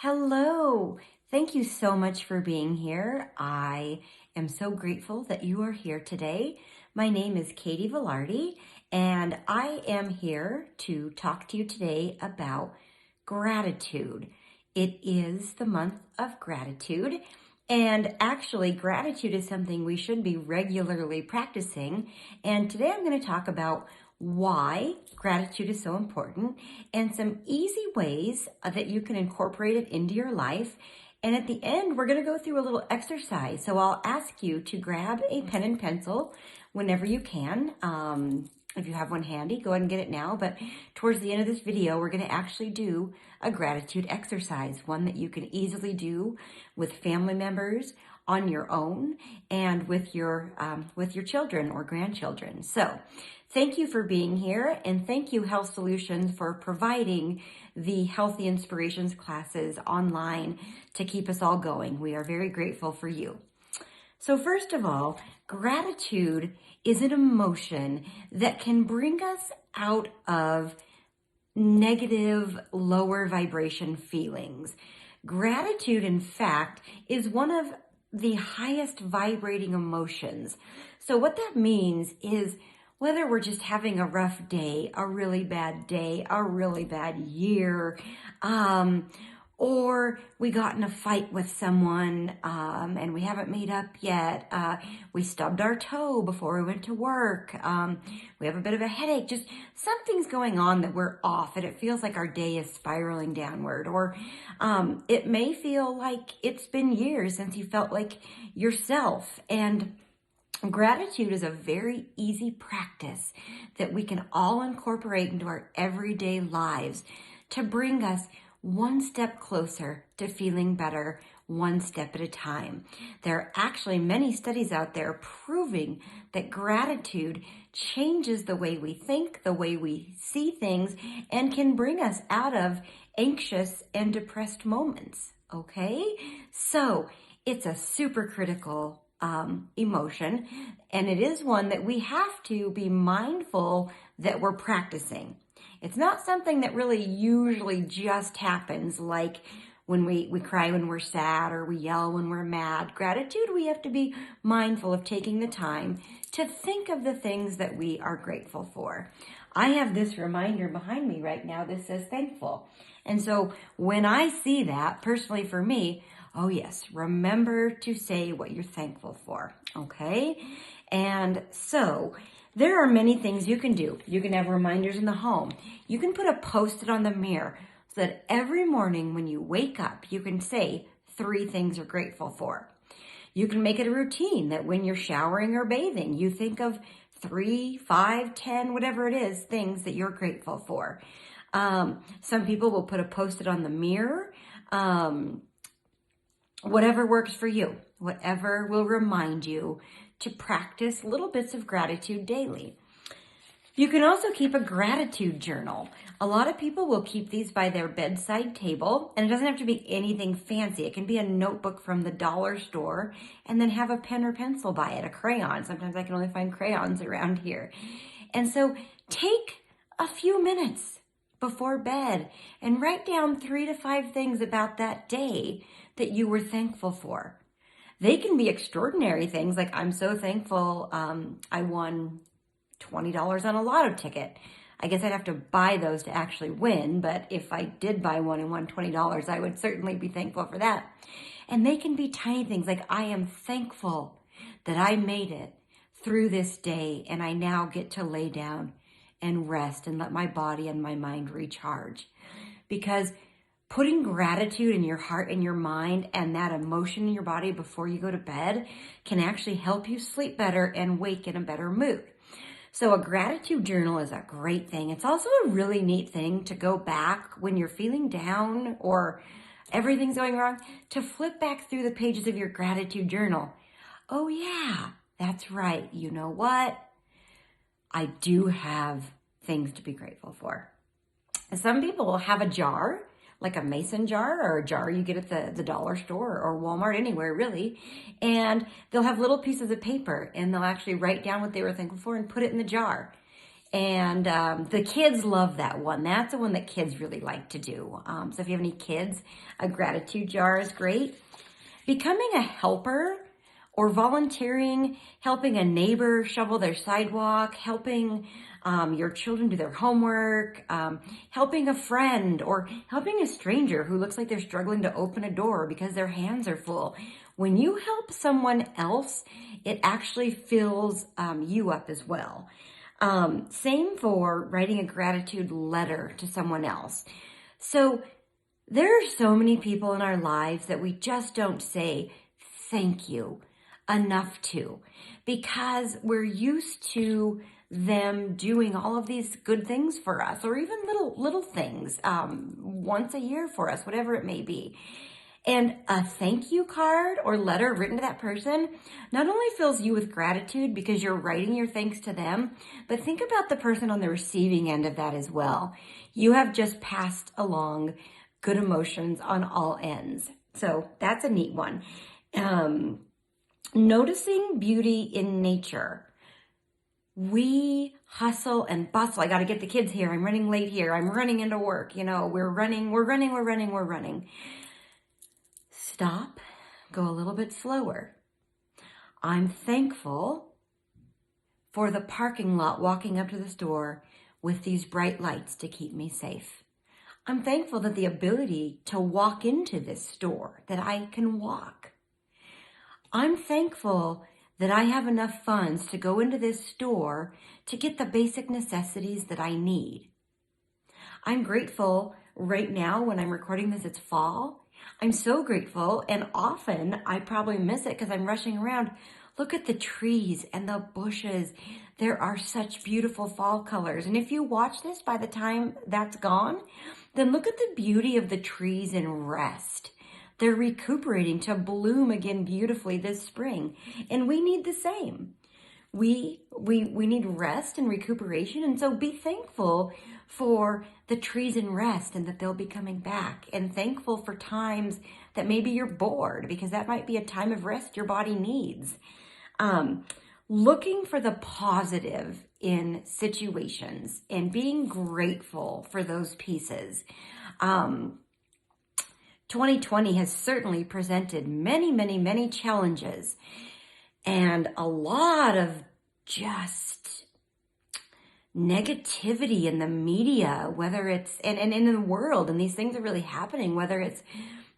Hello. Thank you so much for being here. I am so grateful that you are here today. My name is Katie Velarde, and I am here to talk to you today about gratitude. It is the month of gratitude, and actually gratitude is something we should be regularly practicing. And today I'm going to talk about why gratitude is so important and some easy ways that you can incorporate it into your life. And at the end, we're going to go through a little exercise. So I'll ask you to grab a pen and pencil whenever you can. If you have one handy, go ahead and get it now. But towards the end of this video, we're going to actually do a gratitude exercise, one that you can easily do with family members, on your own, and with your children or grandchildren. So thank you for being here, and thank you Health Solutions for providing the Healthy Inspirations classes online to keep us all going. We are very grateful for you. So first of all, gratitude is an emotion that can bring us out of negative, lower vibration feelings. Gratitude, in fact, is one of the highest vibrating emotions. So what that means is whether we're just having a rough day, a really bad year, or we got in a fight with someone and we haven't made up yet, we stubbed our toe before we went to work, we have a bit of a headache, just something's going on that we're off and it feels like our day is spiraling downward, or it may feel like it's been years since you felt like yourself. And gratitude is a very easy practice that we can all incorporate into our everyday lives to bring us one step closer to feeling better, one step at a time. There are actually many studies out there proving that gratitude changes the way we think, the way we see things, and can bring us out of anxious and depressed moments, okay? So it's a super critical emotion, and it is one that we have to be mindful that we're practicing. It's not something that really usually just happens, like when we cry when we're sad or we yell when we're mad. Gratitude, we have to be mindful of taking the time to think of the things that we are grateful for. I have this reminder behind me right now that says thankful. And so when I see that, personally for me, oh yes, remember to say what you're thankful for, okay? And so there are many things you can do. You can have reminders in the home. You can put a Post-it on the mirror so that every morning when you wake up, you can say 3 things you're grateful for. You can make it a routine that when you're showering or bathing, you think of 3, 5, 10, whatever it is, things that you're grateful for. Some people will put a Post-it on the mirror. Whatever works for you, whatever will remind you to practice little bits of gratitude daily. You can also keep a gratitude journal. A lot of people will keep these by their bedside table, and it doesn't have to be anything fancy. It can be a notebook from the dollar store, and then have a pen or pencil by it, a crayon. Sometimes I can only find crayons around here. And so take a few minutes before bed and write down 3 to 5 things about that day that you were thankful for. They can be extraordinary things, like I'm so thankful I won $20 on a lotto ticket. I guess I'd have to buy those to actually win, but if I did buy one and won $20, I would certainly be thankful for that. And they can be tiny things, like I am thankful that I made it through this day and I now get to lay down and rest and let my body and my mind recharge. Because putting gratitude in your heart and your mind and that emotion in your body before you go to bed can actually help you sleep better and wake in a better mood. So a gratitude journal is a great thing. It's also a really neat thing to go back when you're feeling down or everything's going wrong, to flip back through the pages of your gratitude journal. Oh yeah, that's right. You know what? I do have things to be grateful for. Some people will have a jar, like a mason jar or a jar you get at the dollar store or Walmart, anywhere really. And they'll have little pieces of paper and they'll actually write down what they were thankful for and put it in the jar. And the kids love that one. That's the one that kids really like to do. So if you have any kids, a gratitude jar is great. Becoming a helper or volunteering, helping a neighbor shovel their sidewalk, helping your children do their homework, helping a friend, or helping a stranger who looks like they're struggling to open a door because their hands are full. When you help someone else, it actually fills you up as well. Same for writing a gratitude letter to someone else. So there are so many people in our lives that we just don't say thank you enough to, because we're used to them doing all of these good things for us, or even little things once a year for us, whatever it may be. And a thank you card or letter written to that person not only fills you with gratitude because you're writing your thanks to them, but think about the person on the receiving end of that as well. You have just passed along good emotions on all ends. So that's a neat one. Noticing beauty in nature. We hustle and bustle. I got to get the kids here. I'm running late here. I'm running into work. We're running. Stop, go a little bit slower. I'm thankful for the parking lot walking up to the store with these bright lights to keep me safe. I'm thankful that the ability to walk into this store, that I can walk. I'm thankful that I have enough funds to go into this store to get the basic necessities that I need. I'm grateful right now when I'm recording this, it's fall. I'm so grateful, and often I probably miss it because I'm rushing around. Look at the trees and the bushes. There are such beautiful fall colors. And if you watch this by the time that's gone, then look at the beauty of the trees in rest. They're recuperating to bloom again beautifully this spring. And we need the same. We need rest and recuperation. And so be thankful for the trees in rest and that they'll be coming back. And thankful for times that maybe you're bored, because that might be a time of rest your body needs. Looking for the positive in situations and being grateful for those pieces. 2020 has certainly presented many challenges and a lot of just negativity in the media, whether it's, and in the world, and these things are really happening, whether it's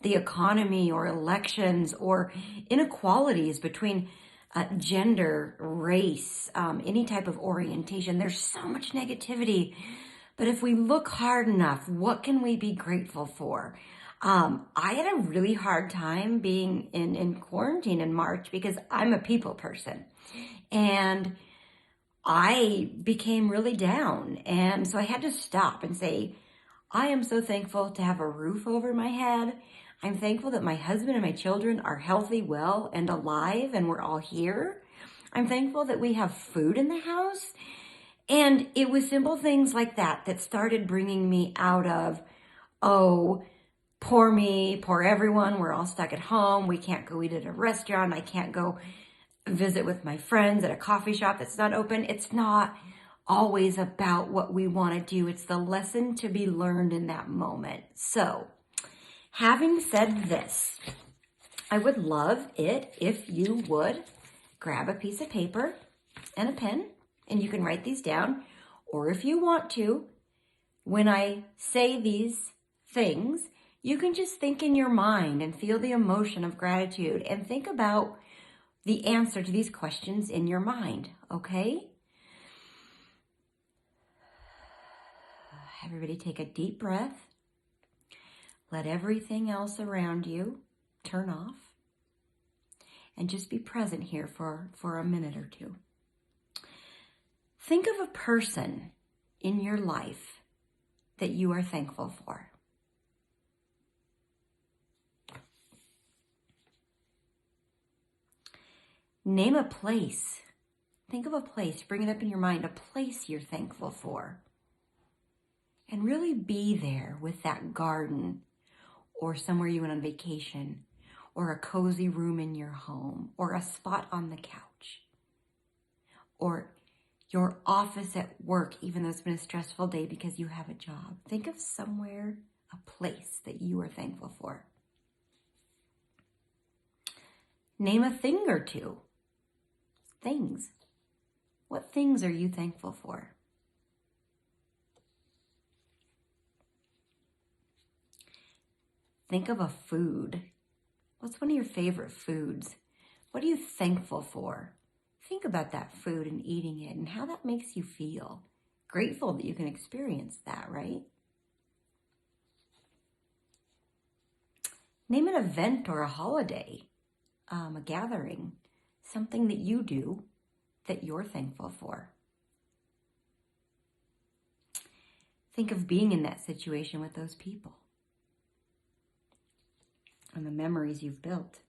the economy or elections or inequalities between gender, race, any type of orientation. There's so much negativity. But if we look hard enough, what can we be grateful for? I had a really hard time being in quarantine in March because I'm a people person. And I became really down. And so I had to stop and say, I am so thankful to have a roof over my head. I'm thankful that my husband and my children are healthy, well, and alive, and we're all here. I'm thankful that we have food in the house. And it was simple things like that that started bringing me out of, oh, poor me, poor everyone. We're all stuck at home. We can't go eat at a restaurant. I can't go visit with my friends at a coffee shop that's not open. It's not always about what we want to do. It's the lesson to be learned in that moment. So, having said this, I would love it if you would grab a piece of paper and a pen, and you can write these down. Or if you want to, when I say these things, you can just think in your mind and feel the emotion of gratitude and think about the answer to these questions in your mind, okay? Everybody take a deep breath. Let everything else around you turn off. And just be present here for a minute or two. Think of a person in your life that you are thankful for. Name a place. Think of a place. Bring it up in your mind, a place you're thankful for. And really be there with that garden, or somewhere you went on vacation, or a cozy room in your home, or a spot on the couch, or your office at work, even though it's been a stressful day because you have a job. Think of somewhere, a place that you are thankful for. Name a thing or two. Things. What things are you thankful for? Think of a food. What's one of your favorite foods? What are you thankful for? Think about that food and eating it and how that makes you feel. Grateful that you can experience that, right? Name an event or a holiday, a gathering, something that you do that you're thankful for. Think of being in that situation with those people and the memories you've built.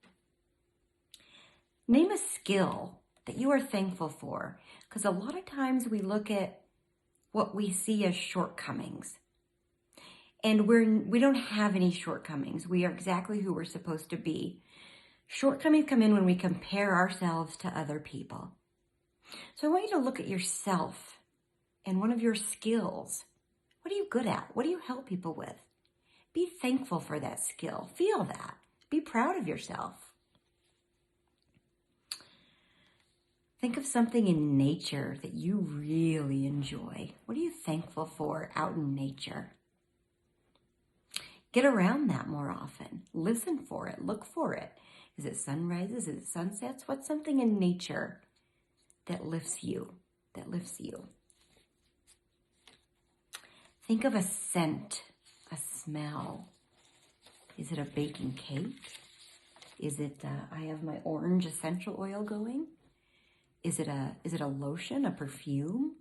Name a skill that you are thankful for, because a lot of times we look at what we see as shortcomings, and we don't have any shortcomings. We are exactly who we're supposed to be. Shortcomings come in when we compare ourselves to other people. So I want you to look at yourself and one of your skills. What are you good at? What do you help people with? Be thankful for that skill. Feel that. Be proud of yourself. Think of something in nature that you really enjoy. What are you thankful for out in nature? Get around that more often. Listen for it. Look for it. Is it sunrises? Is it sunsets? What's something in nature that lifts you? Think of a scent, a smell. Is it a baking cake? Is it, I have my orange essential oil going? Is it a lotion, a perfume?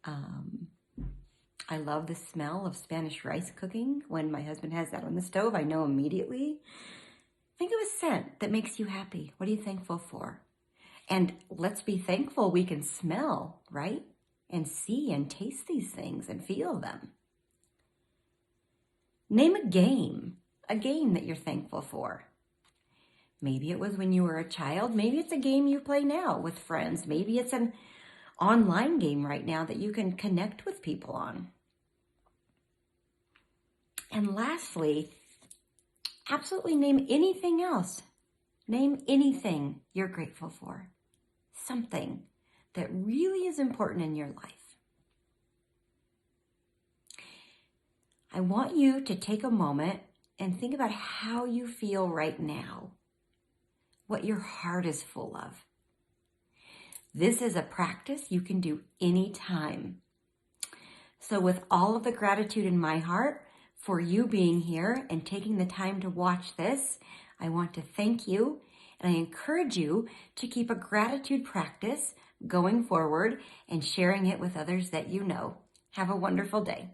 I love the smell of Spanish rice cooking. When my husband has that on the stove, I know immediately. Think of a scent that makes you happy. What are you thankful for? And let's be thankful we can smell, right? And see and taste these things and feel them. Name a game that you're thankful for. Maybe it was when you were a child. Maybe it's a game you play now with friends. Maybe it's an online game right now that you can connect with people on. And lastly, absolutely name anything else. Name anything you're grateful for. Something that really is important in your life. I want you to take a moment and think about how you feel right now. What your heart is full of. This is a practice you can do anytime. So with all of the gratitude in my heart for you being here and taking the time to watch this, I want to thank you, and I encourage you to keep a gratitude practice going forward and sharing it with others that you know. Have a wonderful day.